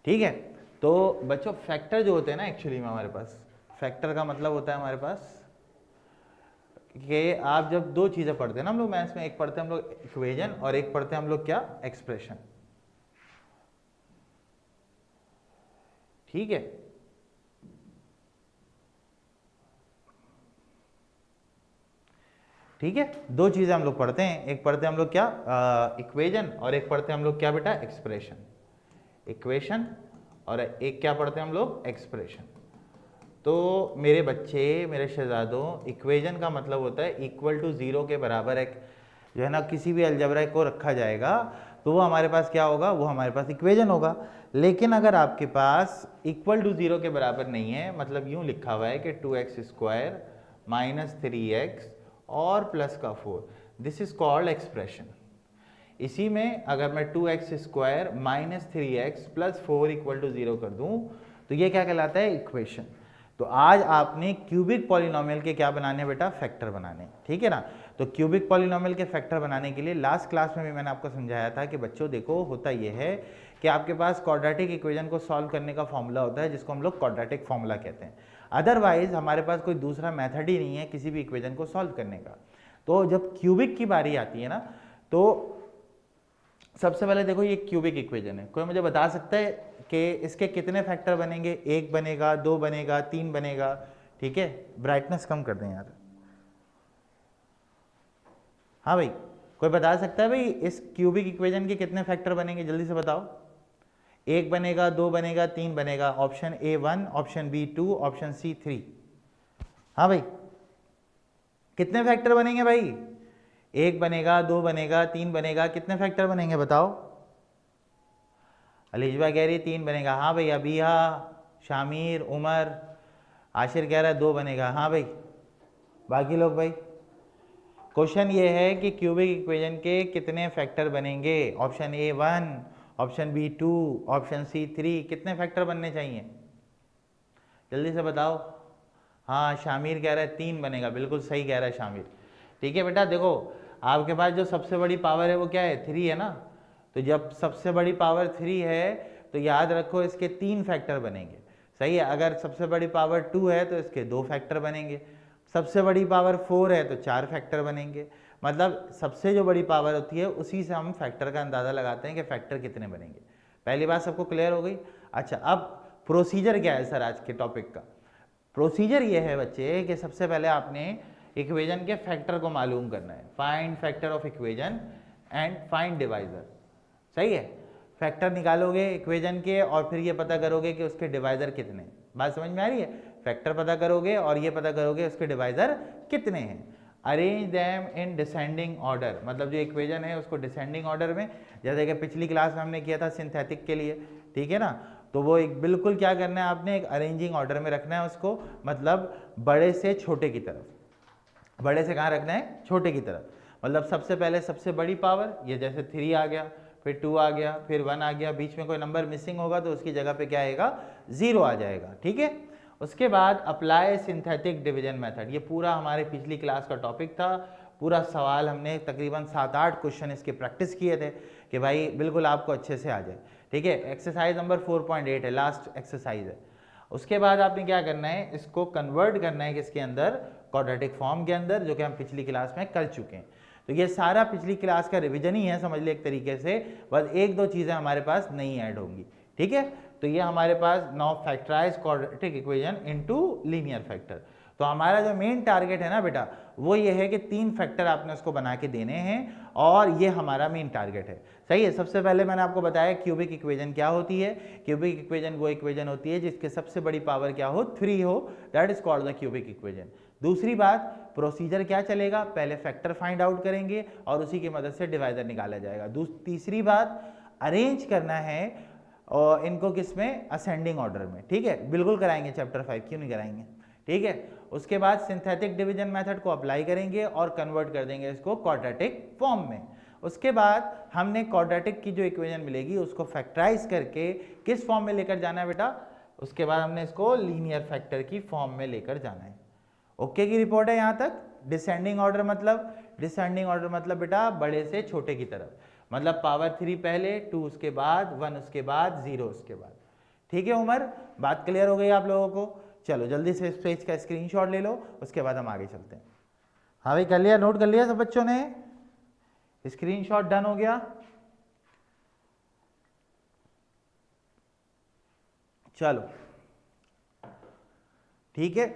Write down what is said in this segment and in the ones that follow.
ठीक है। तो बच्चों फैक्टर जो होते हैं ना, एक्चुअली में हमारे पास फैक्टर का मतलब होता है हमारे पास कि आप जब दो चीजें पढ़ते हैं ना हम लोग मैथ्स में, एक पढ़ते हैं हम लोग इक्वेशन और एक पढ़ते हैं हम लोग क्या, एक्सप्रेशन। ठीक है, ठीक है, दो चीजें हम लोग पढ़ते हैं, एक पढ़ते हैं हम लोग क्या, इक्वेशन, और एक पढ़ते हैं हम लोग क्या बेटा, एक्सप्रेशन। इक्वेशन और एक क्या पढ़ते हैं हम लोग, एक्सप्रेशन। तो मेरे बच्चे, मेरे शहजादों, इक्वेशन का मतलब होता है इक्वल टू जीरो के बराबर एक जो है ना किसी भी अलजेब्रा को रखा जाएगा तो वो हमारे पास क्या होगा, वो हमारे पास इक्वेशन होगा। लेकिन अगर आपके पास इक्वल टू जीरो के बराबर नहीं है, मतलब यूं लिखा हुआ है कि 2x स्क्वायर माइनस 3x और प्लस का 4, दिस इज कॉल्ड एक्सप्रेशन। इसी में अगर मैं 2x square minus 3x plus 4 equal to zero कर दूं तो ये क्या कहलाता है, इक्वेशन। तो आज आपने क्यूबिक पॉलिनोमियल के क्या बनाने बेटा, फैक्टर बनाने, ठीक है ना। तो क्यूबिक पॉलिनोमियल के फैक्टर बनाने के लिए लास्ट क्लास में भी मैंने आपको समझाया था कि बच्चों देखो होता ये है कि आपके पास क्वाड्रेटिक इक्वेशन को सॉल्व करने का फॉर्मूला होता है जिसको हम लोग क्वाड्रेटिक फॉर्मूला कहते हैं। अदरवाइज हमारे पास कोई दूसरा मेथड ही नहीं है किसी भी इक्वेशन को सॉल्व करने का। तो जब क्यूबिक की बारी आती है ना, तो सबसे पहले देखो ये क्यूबिक इक्वेशन है, कोई मुझे बता सकता है कि इसके कितने फैक्टर बनेंगे, एक बनेगा, दो बनेगा, तीन बनेगा, ठीक है। ब्राइटनेस कम कर दें यार। हाँ भाई, कोई बता सकता है भाई इस क्यूबिक इक्वेशन के कितने फैक्टर बनेंगे, जल्दी से बताओ। एक बनेगा, दो बनेगा, तीन बनेगा। Option A 1, option B 2, option C 3। हाँ भाई, कितने फैक्टर बनेंगे भाई, एक बनेगा, दो बनेगा, तीन बनेगा, कितने फैक्टर बनेंगे बताओ। अलीजबा कह रही तीन बनेगा, हाँ भाई। अबिया, शामिर, उमर, आशिर कह रहा है दो बनेगा, हाँ भाई। बाकी लोग भाई, क्वेश्चन ये है कि क्यूबिक इक्वेशन के कितने फैक्टर बनेंगे। Option A 1, option B 2, option C 3, कितने फैक्टर बनने चाहिए, जल्दी से बताओ। हाँ, शामिर कह रहा है तीन बनेगा, बिल्कुल सही कह रहा है शामिर। ठीक है बेटा, देखो आपके पास जो सबसे बड़ी पावर है वो क्या है, 3 है ना। तो जब सबसे बड़ी पावर 3 है तो याद रखो इसके तीन फैक्टर बनेंगे, सही है। अगर सबसे बड़ी पावर 2 है तो इसके दो फैक्टर बनेंगे। सबसे बड़ी पावर 4 है तो चार फैक्टर बनेंगे। मतलब सबसे जो बड़ी पावर होती है उसी से हम फैक्टर का अंदाज़ा लगाते हैं कि फैक्टर कितने बनेंगे। पहली बात सबको क्लियर हो गई। अच्छा, अब प्रोसीजर क्या है सर आज के टॉपिक का। प्रोसीजर ये है बच्चे कि सबसे पहले आपने इक्वेशन के फैक्टर को मालूम करना है। Find factor of equation and find divisor, सही है। फैक्टर निकालोगे इक्वेशन के और फिर ये पता करोगे कि उसके डिवाइजर कितने। बात समझ में आ रही है। फैक्टर पता करोगे और ये पता करोगे उसके डिवाइजर कितने हैं। Arrange them in descending order, मतलब जो इक्वेशन है उसको डिसेंडिंग ऑर्डर में, जैसे कि पिछली क्लास में हमने किया था सिंथेटिक के लिए, ठीक है ना। तो वो एक बिल्कुल क्या करना है आपने, एक अरेंजिंग ऑर्डर में रखना है उसको, मतलब बड़े से छोटे की तरफ। बड़े से कहाँ रखना है, छोटे की तरफ। मतलब सबसे पहले सबसे बड़ी पावर, ये जैसे 3 आ गया, फिर 2 आ गया, फिर 1 आ गया, बीच में कोई नंबर मिसिंग होगा तो उसकी जगह पे क्या आएगा, 0 आ जाएगा, ठीक है। उसके बाद अप्लाई सिंथेटिक डिवीजन मेथड, ये पूरा हमारे पिछली क्लास का टॉपिक था। पूरा सवाल हमने तकरीबन 7-8 क्वेश्चन इसके प्रैक्टिस किए थे कि भाई बिल्कुल आपको अच्छे से आ जाए, ठीक है। एक्सरसाइज नंबर 4.8 है, लास्ट एक्सरसाइज है। उसके बाद आपने क्या करना है, इसको कन्वर्ट करना है किसके अंदर, क्वाड्रेटिक फॉर्म के अंदर, जो कि हम पिछली क्लास में कर चुके हैं। तो ये सारा पिछली क्लास का रिवीजन ही है, समझ ले एक तरीके से। बस एक दो चीज़ें हमारे पास नहीं ऐड होंगी, ठीक है। तो ये हमारे पास now factorise quadratic equation into linear factor. तो हमारा जो मेन टारगेट है ना बेटा, वो ये है कि 3 फैक्टर आपने उसको बना के देने हैं और ये हमारा मेन टारगेट है, सही है। सबसे पहले मैंने आपको बताया क्यूबिक इक्वेशन क्या होती है। क्यूबिक इक्वेशन वो इक्वेशन होती है जिसके सबसे बड़ी पावर क्या हो, 3 हो, that is called the cubic equation. दूसरी बात, प्रोसीजर क्या चलेगा, पहले फैक्टर फाइंड आउट करेंगे और उसी की मदद से डिवाइजर निकाला जाएगा। तीसरी बात, अरेंज करना है और इनको किसमें, असेंडिंग ऑर्डर में, ठीक है। बिल्कुल कराएंगे चैप्टर 5, क्यों नहीं कराएंगे, ठीक है। उसके बाद सिंथेटिक डिवीजन मेथड को अप्लाई करेंगे और कन्वर्ट कर देंगे इसको क्वाड्रेटिक फॉर्म में। उसके बाद हमने क्वाड्रेटिक की जो इक्वेशन मिलेगी उसको फैक्टराइज करके किस फॉर्म में लेकर जाना है बेटा, उसके बाद हमने इसको लीनियर फैक्टर की फॉर्म में लेकर जाना है। ओके की रिपोर्ट है यहाँ तक। डिसेंडिंग ऑर्डर मतलब, डिसेंडिंग ऑर्डर मतलब बेटा बड़े से छोटे की तरफ, मतलब पावर 3 पहले, 2 उसके बाद, 1 उसके बाद, 0 उसके बाद, ठीक है उमर, बात क्लियर हो गई आप लोगों को? चलो जल्दी से इस पेज का स्क्रीनशॉट ले लो, उसके बाद हम आगे चलते हैं। हाँ भाई कर लिया, नोट कर लिया सब बच्चों ने? स्क्रीनशॉट डन हो गया? चलो ठीक है,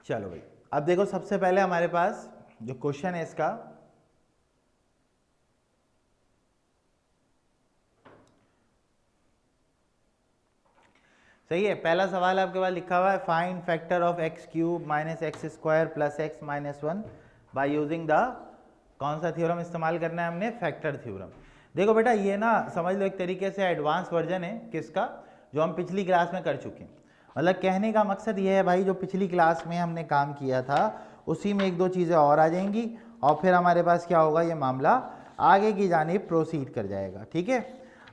चलो भाई अब देखो सबसे पहले हमारे पास जो क्वेश्चन है इसका, सही है। पहला सवाल आपके पास लिखा हुआ है find factor of x cube minus x square plus x minus 1 by using the, कौन सा थ्योरम इस्तेमाल करना है हमने? Factor theorem. देखो बेटा ये ना समझ लो एक तरीके से एडवांस वर्जन है किसका, जो हम पिछली क्लास में कर चुके हैं। मतलब कहने का मकसद ये है भाई, जो पिछली क्लास में हमने काम किया था उसी में एक दो चीज़ें और आ जाएंगी और फिर हमारे पास क्या होगा, ये मामला आगे की जानिब प्रोसीड कर जाएगा। ठीक है।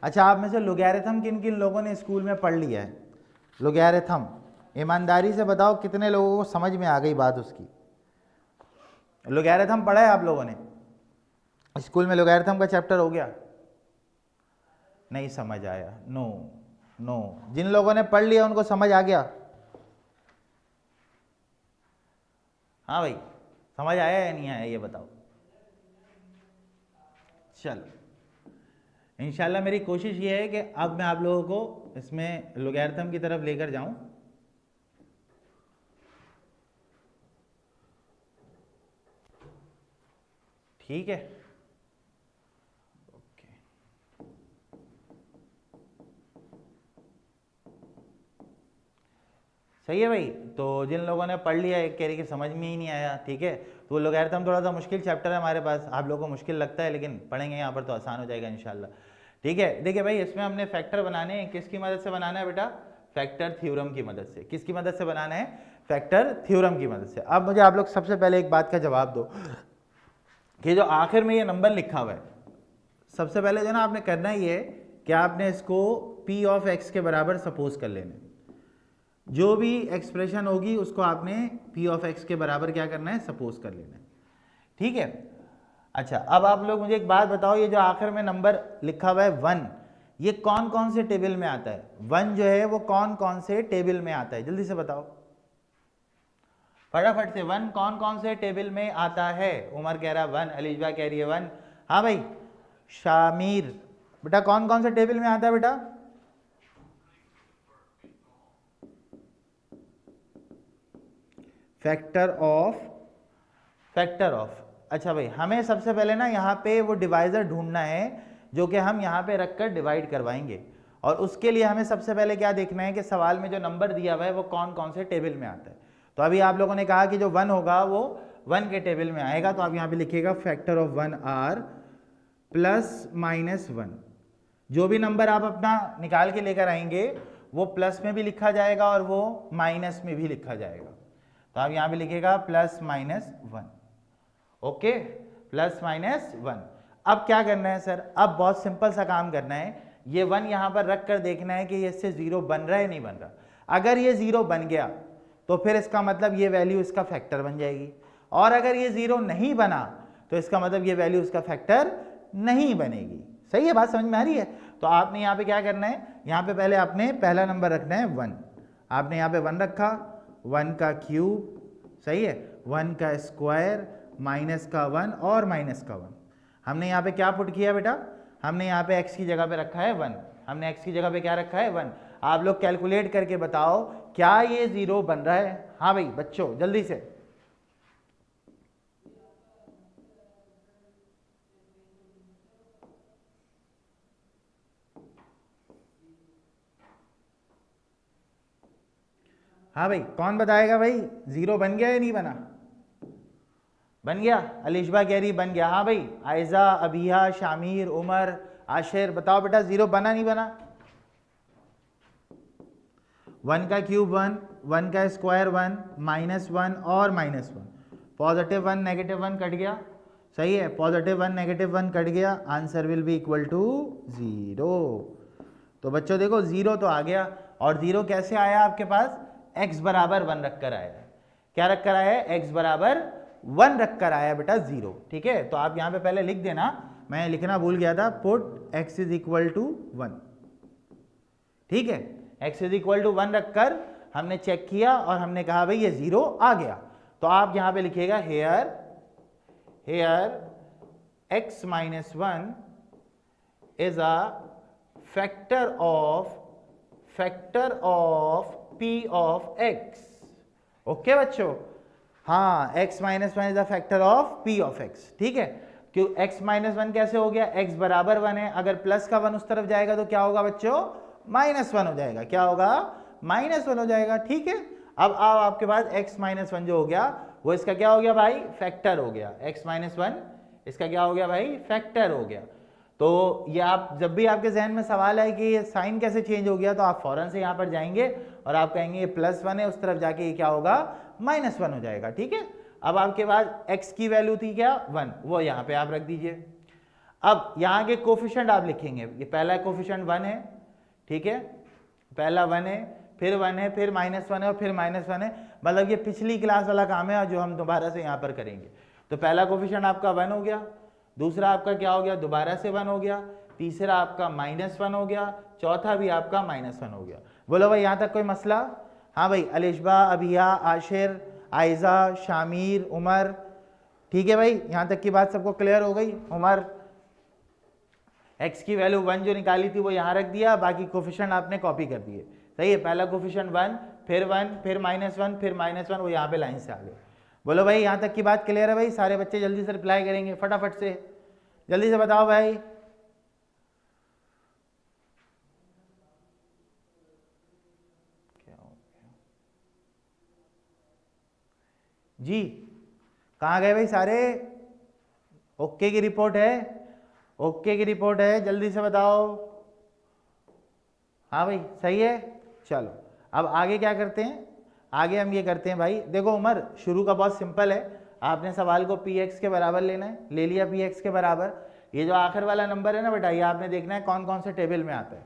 अच्छा, आप में से लोगैरिथम किन किन लोगों ने स्कूल में पढ़ लिया है? लोगैरिथम ईमानदारी से बताओ कितने लोगों को समझ में आ गई बात उसकी? लोगैरिथम पढ़ा है आप लोगों ने स्कूल में? लोगैरिथम का चैप्टर हो गया? नहीं समझ आया? नो। जिन लोगों ने पढ़ लिया उनको समझ आ गया? हाँ भाई समझ आया या नहीं आया ये बताओ? चलो इंशाल्लाह मेरी कोशिश ये है कि अब मैं आप लोगों को इसमें लोगैरिथम की तरफ लेकर जाऊं। ठीक है, ओके। सही है भाई। तो जिन लोगों ने पढ़ लिया एक कह रही कि समझ में ही नहीं आया, ठीक है, तो वो लोगैरिथम थोड़ा सा मुश्किल चैप्टर है हमारे पास, आप लोगों को मुश्किल लगता है लेकिन पढ़ेंगे यहाँ पर तो आसान हो जाएगा इंशाल्लाह। ठीक है, देखिए भाई इसमें हमने फैक्टर बनाने हैं, किसकी मदद से बनाना है बेटा? फैक्टर थ्योरम की मदद से। किसकी मदद से बनाना है? फैक्टर थ्योरम की मदद से। अब मुझे आप लोग सबसे पहले एक बात का जवाब दो कि जो आखिर में ये नंबर लिखा हुआ है, सबसे पहले जो ना आपने करना ही है कि आपने इसको p ऑफ x के बराबर सपोज कर लेना। जो भी एक्सप्रेशन होगी उसको आपने p ऑफ x के बराबर क्या करना है? सपोज कर लेना है। ठीक है। अच्छा, अब आप लोग मुझे एक बात बताओ, ये जो आखिर में नंबर लिखा हुआ है 1, ये कौन कौन से टेबल में आता है? 1 जो है वो कौन कौन से टेबल में आता है? जल्दी से बताओ फटाफट से। 1 कौन कौन से टेबल में आता है? उमर कह रहा है 1, अलीशा कह रही है 1। हाँ भाई शामिर, बेटा कौन कौन से टेबल में आता है बेटा? Factor of. अच्छा भाई, हमें सबसे पहले ना यहाँ पे वो डिवाइजर ढूंढना है जो कि हम यहाँ पे रखकर डिवाइड करवाएंगे, और उसके लिए हमें सबसे पहले क्या देखना है कि सवाल में जो नंबर दिया हुआ है वो कौन कौन से टेबल में आता है। तो अभी आप लोगों ने कहा कि जो 1 होगा वो 1 के टेबल में आएगा, तो आप यहाँ पे लिखिएगा factor of 1 are plus minus 1। जो भी नंबर आप अपना निकाल के लेकर आएंगे वो प्लस में भी लिखा जाएगा और वो माइनस में भी लिखा जाएगा। तो आप यहाँ पे लिखिएगा plus minus 1। Okay, plus minus 1। अब क्या करना है सर? अब बहुत सिंपल सा काम करना है, ये 1 यहाँ पर रख कर देखना है कि ये इससे 0 बन रहा है नहीं बन रहा। अगर ये 0 बन गया तो फिर इसका मतलब ये वैल्यू इसका फैक्टर बन जाएगी, और अगर ये 0 नहीं बना तो इसका मतलब ये वैल्यू इसका फैक्टर नहीं बनेगी। सही है, बात समझ में आ रही है? तो आपने यहाँ पे क्या करना है, यहाँ पे पहले आपने पहला नंबर रखना है 1। आपने यहाँ पे 1 रखा, 1 का क्यूब, सही है, 1 का स्क्वायर, माइनस का 1 और माइनस का 1। हमने यहाँ पे क्या पुट किया बेटा? हमने यहाँ पे x की जगह पे रखा है 1। हमने x की जगह पे क्या रखा है? 1। आप लोग कैलकुलेट करके बताओ क्या ये 0 बन रहा है? हाँ भाई बच्चों जल्दी से। हाँ भाई कौन बताएगा भाई 0 बन गया या नहीं बना? बन गया। अलिशबा कह रही बन गया। हाँ भाई आयजा, अबिया, शामिर, उमर, आशिर बताओ बेटा 0 बना नहीं बना? 1 का क्यूब 1, 1 का स्क्वायर 1, माइनस 1 और माइनस 1। पॉजिटिव 1 नेगेटिव 1 कट गया, सही है, पॉजिटिव 1 नेगेटिव 1 कट गया, answer will be equal to 0। तो बच्चों देखो 0 तो आ गया, और 0 कैसे आया आपके पास? x बराबर 1 रखकर आया है। क्या रखकर आया है? x बराबर 1 रखकर आया बेटा 0। ठीक है, तो आप यहाँ पे पहले लिख देना, मैं लिखना भूल गया था, put x is equal to 1। ठीक है, x इज इक्वल टू 1 रखकर हमने चेक किया और हमने कहा भाई ये 0 आ गया, तो आप यहां पे लिखिएगा हेयर x माइनस 1 is a factor of p of x। Okay बच्चों, हाँ x माइनस 1 is a factor of p of x। ठीक है, क्यों x माइनस 1 कैसे हो गया, x बराबर 1 है, अगर प्लस का 1 उस तरफ जाएगा तो क्या होगा बच्चों, माइनस 1 हो जाएगा। क्या होगा, माइनस 1 हो जाएगा। ठीक है, अब आपके पास x माइनस 1 जो हो गया वो इसका क्या हो गया भाई, फैक्टर हो गया। x माइनस 1 इसका क्या हो गया भाई, फैक्टर हो गया। तो ये आप जब भी आपके जहन में सवाल है कि ये साइन कैसे चेंज हो गया, तो आप फौरन से यहाँ पर जाएंगे और आप कहेंगे ये +1 है, उस तरफ जाके ये क्या होगा, -1 हो जाएगा। ठीक है, अब आपके पास x की वैल्यू थी क्या 1, वो यहाँ पे आप रख दीजिए। अब यहाँ के कोफिशिएंट आप लिखेंगे, ये पहला कोफिशिएंट 1 है, ठीक है, पहला 1 है, फिर 1 है, फिर -1 है और फिर -1 है, मतलब ये पिछली क्लास वाला काम है जो हम दोबारा से यहाँ पर करेंगे। तो पहला कोफिशिएंट आपका 1 हो गया, दूसरा आपका क्या हो गया, दोबारा से 1 हो गया, तीसरा आपका -1 हो गया, चौथा भी आपका -1 हो गया। बोलो भाई यहाँ तक कोई मसला? हाँ भाई, अलिशबा, अबिया, आशिर, आयजा, शामिर, उमर, ठीक है भाई, यहाँ तक की बात सबको क्लियर हो गई? उमर, x की वैल्यू 1 जो निकाली थी वो यहाँ रख दिया, बाकी कोफिशिएंट आपने कॉपी कर दिए। सही है, पहला कोफिशिएंट 1, फिर -1, फिर -1, वो यहाँ पे लाइन से आ गए। बोलो भाई यहाँ तक की बात क्लियर है भाई? सारे बच्चे जल्दी से रिप्लाई करेंगे, फटाफट से जल्दी से बताओ भाई। जी कहाँ गए भाई सारे? ओके की रिपोर्ट है, ओके की रिपोर्ट है, जल्दी से बताओ। हाँ भाई सही है, चलो अब आगे क्या करते हैं, आगे हम ये करते हैं भाई, देखो उमर शुरू का बहुत सिंपल है, आपने सवाल को px के बराबर लेना है, ले लिया px के बराबर। ये जो आखिर वाला नंबर है ना बेटा, ये आपने देखना है कौन कौन से टेबल में आता है।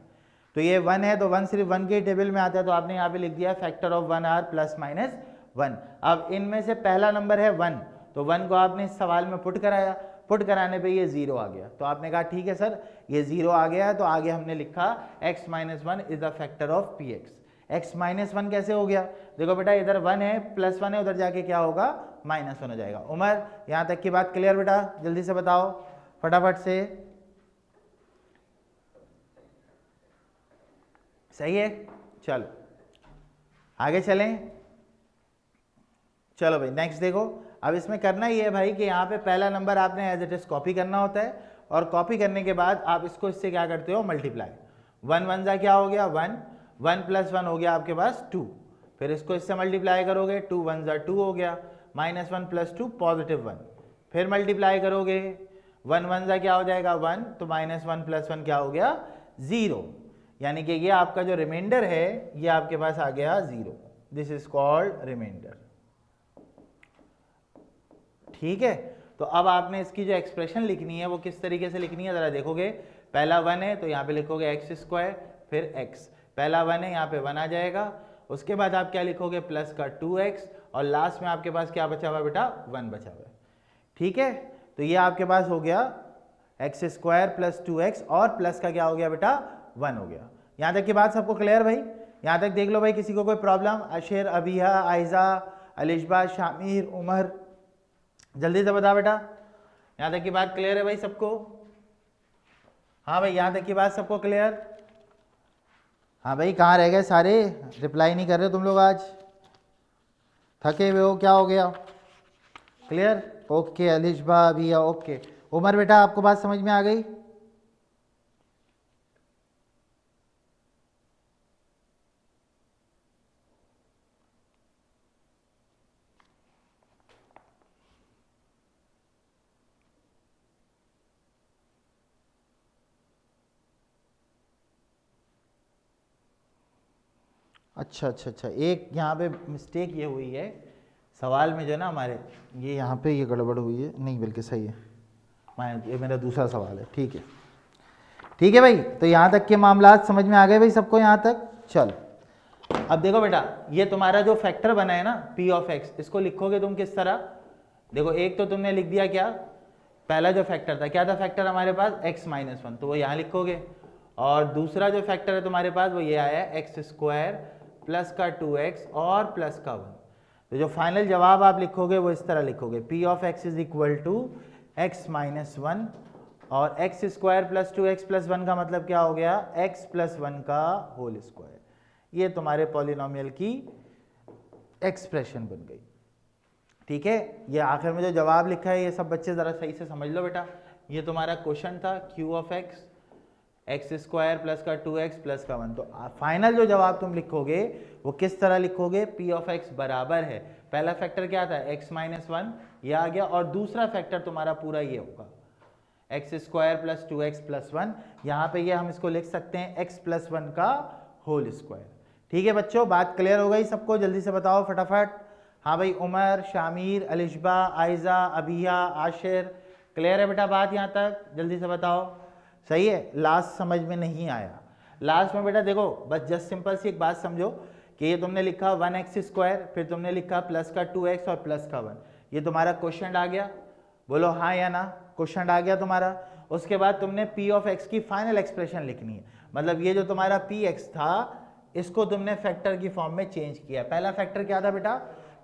तो ये 1 है तो 1 सिर्फ 1 के टेबल में आता है, तो आपने यहाँ पे लिख दिया फैक्टर ऑफ 1 आर +-1। अब इनमें से पहला नंबर है 1, तो 1 को आपने इस सवाल में पुट कराया, पुट कराने पे ये 0 आ गया, तो आपने कहा ठीक है सर ये 0 आ गया है, तो आगे हमने लिखा x माइनस 1 is the factor of px। x माइनस 1 कैसे हो गया, देखो बेटा इधर 1 है, +1 है, उधर जाके क्या होगा, -1 हो जाएगा। उमर यहाँ तक की बात क्लियर बेटा? जल्दी से बताओ फटाफट से। सही है, चलो आगे चलें। चलो भाई नेक्स्ट देखो, अब इसमें करना ये है भाई कि यहाँ पे पहला नंबर आपने एज इट इज कॉपी करना होता है, और कॉपी करने के बाद आप इसको इससे क्या करते हो, मल्टीप्लाई। 1 1 जा क्या हो गया 1, 1 + 1 हो गया आपके पास 2, फिर इसको इससे मल्टीप्लाई करोगे, 2 1 जा 2 हो गया, -1 + 2 +1, फिर मल्टीप्लाई करोगे, 1 1 जा क्या हो जाएगा 1, तो -1 + 1 क्या हो गया 0, यानी कि ये आपका जो रिमाइंडर है ये आपके पास आ गया 0। This is called reminder. ठीक है, तो अब आपने इसकी जो एक्सप्रेशन लिखनी है वो किस तरीके से लिखनी है जरा देखोगे। पहला 1 है तो यहाँ पे लिखोगे x², फिर x, पहला 1 है यहाँ पे 1 आ जाएगा, उसके बाद आप क्या लिखोगे प्लस का 2x, और लास्ट में आपके पास क्या बचा हुआ बेटा 1 बचा हुआ है। ठीक है, तो ये आपके पास हो गया x² + 2x, और प्लस का क्या हो गया बेटा 1 हो गया। यहाँ तक की बात सबको क्लियर भाई? यहाँ तक देख लो भाई, किसी को कोई प्रॉब्लम? अशेर, अबिया, आयजा, अलिशबा, शामिर, उमर, जल्दी से बता बेटा। यहाँ तक की बात क्लियर है भाई सबको? हाँ भाई यहाँ तक की बात सबको क्लियर? हाँ भाई कहाँ रह गए सारे, रिप्लाई नहीं कर रहे तुम लोग आज, थके हुए हो, क्या हो गया? Clear? Okay Alishba, Abiya, okay. Umar बेटा आपको बात समझ में आ गई? अच्छा अच्छा अच्छा, एक यहाँ पे मिस्टेक ये हुई है सवाल में जो ना हमारे, ये यहाँ पे ये गड़बड़ हुई है, नहीं बल्कि सही है, ये मेरा दूसरा सवाल है। ठीक है, ठीक है भाई, तो यहाँ तक के मामलात समझ में आ गए भाई सबको यहाँ तक? चलो अब देखो बेटा, ये तुम्हारा जो फैक्टर बना है ना p ऑफ x, इसको लिखोगे तुम किस तरह? देखो एक तो तुमने लिख दिया क्या, पहला जो फैक्टर था क्या था, फैक्टर हमारे पास x - 1, तो वो यहाँ लिखोगे, और दूसरा जो फैक्टर है तुम्हारे पास वो ये आया एक्स स्क्वायर प्लस का 2x और प्लस का 1। तो जो फाइनल जवाब आप लिखोगे वो इस तरह लिखोगे, P of X is equal to X minus 1 और x square plus 2x plus 1 का मतलब क्या हो गया, x प्लस 1 का होल स्क्वायर। ये तुम्हारे पॉलिनोमियल की एक्सप्रेशन बन गई। ठीक है, ये आखिर में जो जवाब लिखा है ये सब बच्चे ज़रा सही से समझ लो बेटा। ये तुम्हारा क्वेश्चन था q of x x square plus का 2x प्लस का 1। तो फाइनल जो जवाब तुम लिखोगे वो किस तरह लिखोगे, p ऑफ x बराबर है, पहला फैक्टर क्या था x माइनस 1 ये आ गया, और दूसरा फैक्टर तुम्हारा पूरा ये होगा x square plus 2x plus 1। यहाँ पे ये हम इसको लिख सकते हैं x प्लस 1 का होल स्क्वायर। ठीक है बच्चों, बात क्लियर हो गई सबको? जल्दी से बताओ फटाफट। हाँ भाई, उमर, शामिर, अलिशबा, आयजा, अबिया, आशिर, क्लियर है बेटा बात यहाँ तक? जल्दी से बताओ। सही है, लास्ट समझ में नहीं आया। लास्ट में बेटा देखो बस जस्ट सिंपल सी एक बात समझो कि ये तुमने लिखा 1x स्क्वायर, फिर तुमने लिखा प्लस का 2x और प्लस का 1, ये तुम्हारा क्वेश्चन आ गया। बोलो हाँ या ना, क्वेश्चन आ गया तुम्हारा। उसके बाद तुमने p ऑफ x की फाइनल एक्सप्रेशन लिखनी है, मतलब ये जो तुम्हारा px था इसको तुमने फैक्टर की फॉर्म में चेंज किया। पहला फैक्टर क्या था बेटा,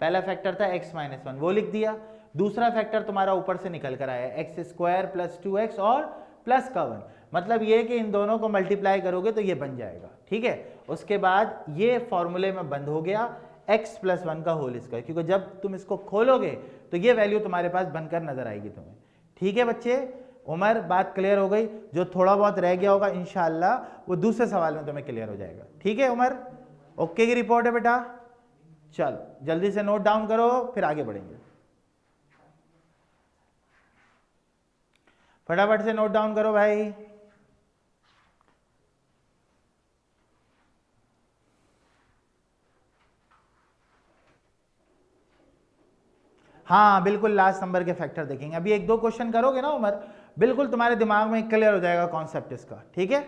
पहला फैक्टर था x माइनस 1, वो लिख दिया। दूसरा फैक्टर तुम्हारा ऊपर से निकल कर आया एक्स स्क्वायर प्लस 2x और प्लस का 1, मतलब ये कि इन दोनों को मल्टीप्लाई करोगे तो ये बन जाएगा। ठीक है, उसके बाद ये फॉर्मूले में बंद हो गया x प्लस 1 का होल स्क्वायर, क्योंकि जब तुम इसको खोलोगे तो ये वैल्यू तुम्हारे पास बनकर नजर आएगी तुम्हें। ठीक है बच्चे, उमर बात क्लियर हो गई? जो थोड़ा बहुत रह गया होगा इंशाल्लाह वो दूसरे सवाल में तुम्हें क्लियर हो जाएगा। ठीक है उमर, ओके की रिपोर्ट है बेटा? चलो जल्दी से नोट डाउन करो फिर आगे बढ़ेंगे। फटाफट से नोट डाउन करो भाई। हाँ बिल्कुल, लास्ट नंबर के फैक्टर देखेंगे। अभी एक दो क्वेश्चन करोगे ना उमर, बिल्कुल तुम्हारे दिमाग में क्लियर हो जाएगा कॉन्सेप्ट इसका। ठीक है,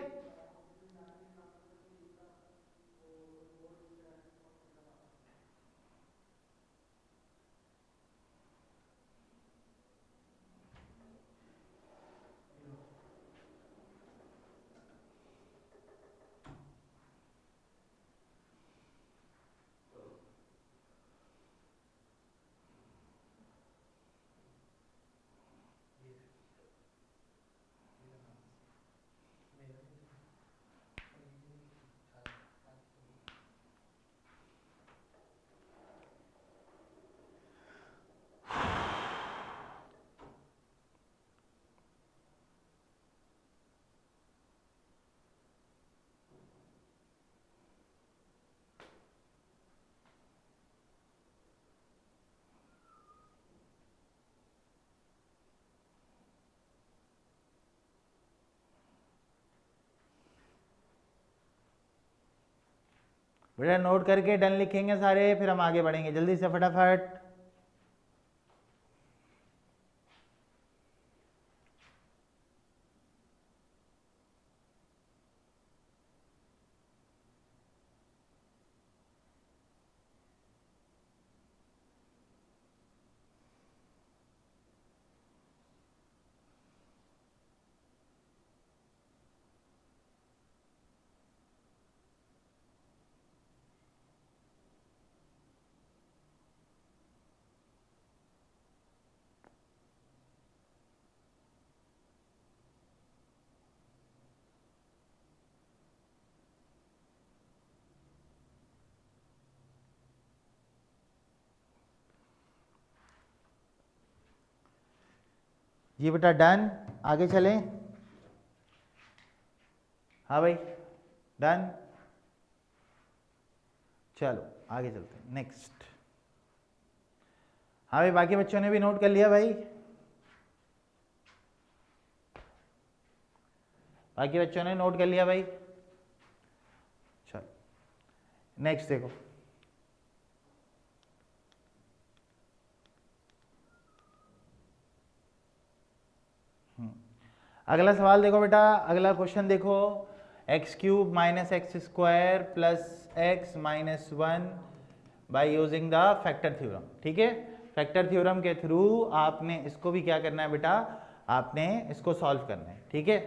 बेटा नोट करके डन लिखेंगे सारे, फिर हम आगे बढ़ेंगे जल्दी से फटाफट। जी बेटा डन, आगे चलें। हाँ भाई डन, चलो आगे चलते हैं नेक्स्ट। हाँ भाई, बाकी बच्चों ने भी नोट कर लिया भाई? बाकी बच्चों ने नोट कर लिया भाई? चलो नेक्स्ट देखो। अगला सवाल देखो बेटा, अगला क्वेश्चन देखो, x cube minus x square plus x minus 1 by using the factor theorem. ठीक है, फैक्टर थ्योरम के थ्रू आपने इसको भी क्या करना है बेटा, आपने इसको सॉल्व करना है। ठीक है,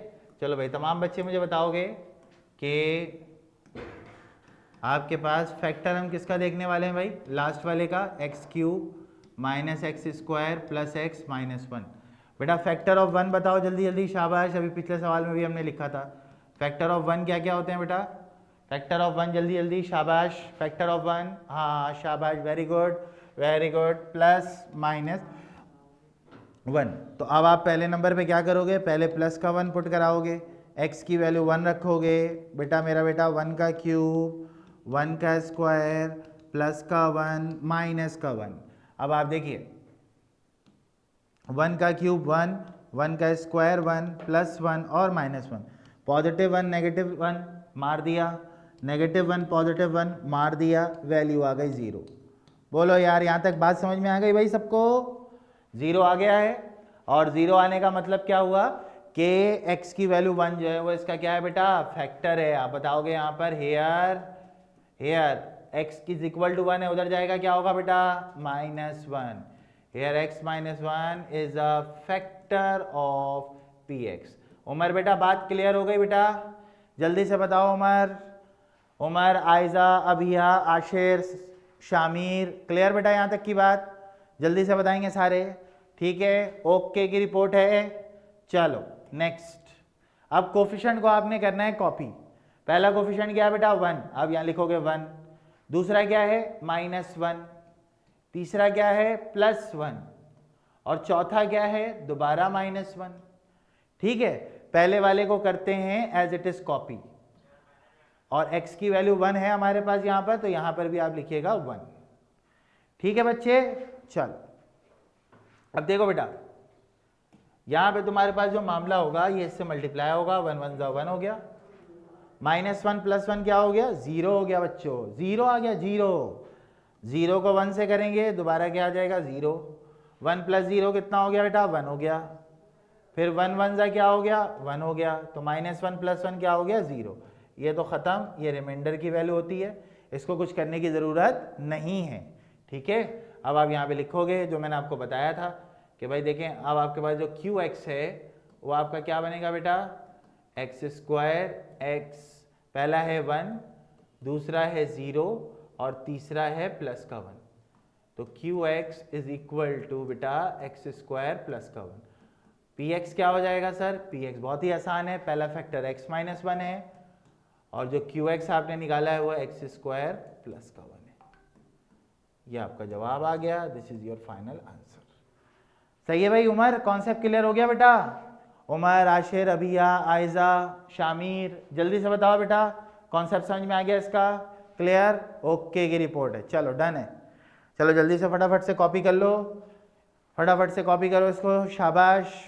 चलो भाई तमाम बच्चे मुझे बताओगे कि आपके पास फैक्टर हम किसका देखने वाले हैं भाई, लास्ट वाले का, x cube minus x square plus x minus one. बेटा फैक्टर ऑफ वन बताओ जल्दी जल्दी, शाबाश, अभी पिछले सवाल में भी हमने लिखा था। फैक्टर ऑफ वन क्या क्या होते हैं बेटा, फैक्टर ऑफ वन जल्दी जल्दी, शाबाश, फैक्टर ऑफ वन, हाँ शाबाश, very good very good, plus minus one. तो अब आप पहले नंबर पे क्या करोगे, पहले प्लस का वन पुट कराओगे, एक्स की वैल्यू वन रखोगे, बेटा मेरा बेटा वन का क्यूब, वन का स्क्वायर, प्लस का वन, माइनस का वन। अब आप देखिए, वन का क्यूब वन, वन का स्क्वायर वन, प्लस वन और minus one, positive one negative one मार दिया, नेगेटिव वन पॉजिटिव वन मार दिया, वैल्यू आ गई ज़ीरो। बोलो यार यहाँ तक बात समझ में आ गई भाई सबको, ज़ीरो आ गया है। और ज़ीरो आने का मतलब क्या हुआ कि x की वैल्यू वन जो है वो इसका क्या है बेटा, फैक्टर है। आप बताओगे यहाँ पर here x is equal to one है, उधर जाएगा क्या होगा बेटा, minus one. Here x minus one is a factor of px। Umar बेटा बात क्लियर हो गई बेटा, जल्दी से बताओ उमर, उमर, आयजा, अभिया, आशिर, शामिर, क्लियर बेटा यहाँ तक की बात, जल्दी से बताएंगे सारे, ठीक है, ओके की रिपोर्ट है। चलो नेक्स्ट, अब कोफिशिएंट को आपने करना है कॉपी। पहला कोफिशिएंट क्या है बेटा, वन, अब यहाँ लिखोगे वन, दूसरा क्या है माइनस वन, तीसरा क्या है प्लस वन, और चौथा क्या है दोबारा माइनस वन। ठीक है, पहले वाले को करते हैं एज इट इज कॉपी, और x की वैल्यू वन है हमारे पास यहाँ पर, तो यहाँ पर भी आप लिखिएगा वन। ठीक है बच्चे, चलो अब देखो बेटा, यहाँ पे तुम्हारे पास जो मामला होगा ये इससे मल्टीप्लाई होगा, वन वन जा वन हो गया, माइनस वन प्लस वन क्या हो गया, जीरो हो गया बच्चों, जीरो आ गया, जीरो। जीरो को वन से करेंगे दोबारा क्या आ जाएगा, जीरो। वन प्लस जीरो कितना हो गया बेटा, वन हो गया। फिर वन वन जा क्या हो गया, वन हो गया। तो माइनस वन प्लस वन क्या हो गया, जीरो। ये तो ख़त्म, ये रिमाइंडर की वैल्यू होती है, इसको कुछ करने की ज़रूरत नहीं है। ठीक है, अब आप यहाँ पे लिखोगे जो मैंने आपको बताया था कि भाई देखें, अब आपके पास जो क्यू एक्स है वो आपका क्या बनेगा बेटा, एक्स स्क्वायर एक्स, पहला है वन, दूसरा है ज़ीरो, और तीसरा है प्लस का वन। तो Q X is equal to बेटा एक्स स्क्वायर प्लस का वन। पी एक्स क्या हो जाएगा सर, पी एक्स बहुत ही आसान है, पहला फैक्टर एक्स माइनस वन है, और जो क्यू एक्स आपने निकाला है वो एक्स स्क्वायर प्लस का वन है। ये आपका जवाब आ गया, this is your final answer. सही है भाई उमर, कॉन्सेप्ट क्लियर हो गया बेटा, उमर, आशिर, अभिया, आयजा, शामिर, जल्दी से बताओ बेटा, कॉन्सेप्ट समझ में आ गया इसका, क्लियर, ओके की रिपोर्ट है। चलो डन है, चलो जल्दी से फटाफट से कॉपी कर लो, फटाफट से कॉपी करो इसको, शाबाश।